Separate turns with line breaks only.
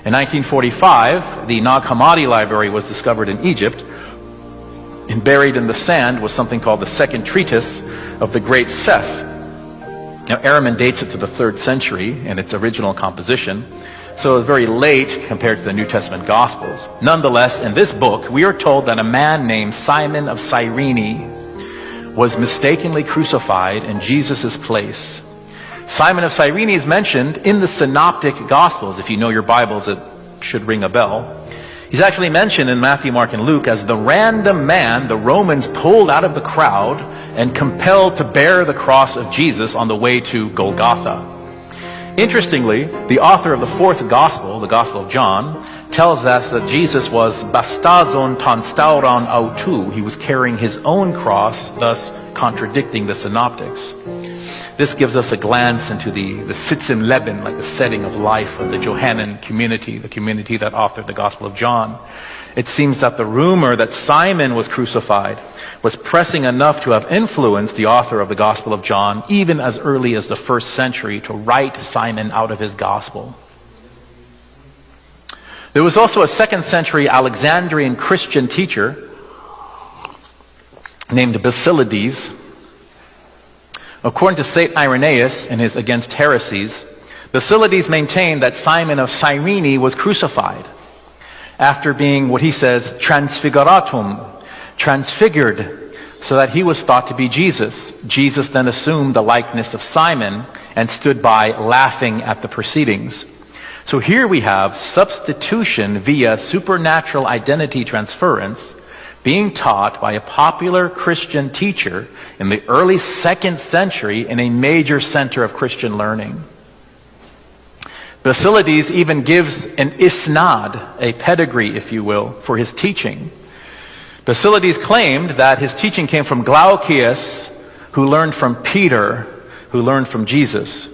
In 1945, the Nag Hammadi library was discovered in Egypt, and buried in the sand was something called the Second Treatise of the Great Seth. Now, Ehrman dates it to the 3rd century in its original composition, so it's very late compared to the New Testament Gospels. Nonetheless, in this book, we are told that a man named Simon of Cyrene was mistakenly crucified in Jesus' place. Simon of Cyrene is mentioned in the Synoptic Gospels. If you know your Bibles, it should ring a bell. He's actually mentioned in Matthew, Mark, and Luke as the random man the Romans pulled out of the crowd and compelled to bear the cross of Jesus on the way to Golgotha. Interestingly, the author of the 4th Gospel, the Gospel of John, tells us that Jesus was bastazon ton stauron autou. He was carrying his own cross, thus contradicting the synoptics. This gives us a glance into the sitzim leben, like the setting of life of the Johannine community, the community that authored the Gospel of John. It seems that the rumor that Simon was crucified was pressing enough to have influenced the author of the Gospel of John, even as early as the 1st century, to write Simon out of his Gospel. There was also a 2nd century Alexandrian Christian teacher named Basilides. According to St. Irenaeus in his Against Heresies, Basilides maintained that Simon of Cyrene was crucified after being, what he says, transfiguratum, transfigured, so that he was thought to be Jesus. Jesus then assumed the likeness of Simon and stood by laughing at the proceedings. So here we have substitution via supernatural identity transference being taught by a popular Christian teacher in the early 2nd century in a major center of Christian learning. Basilides even gives an isnad, a pedigree, if you will, for his teaching. Basilides claimed that his teaching came from Glaucius, who learned from Peter, who learned from Jesus.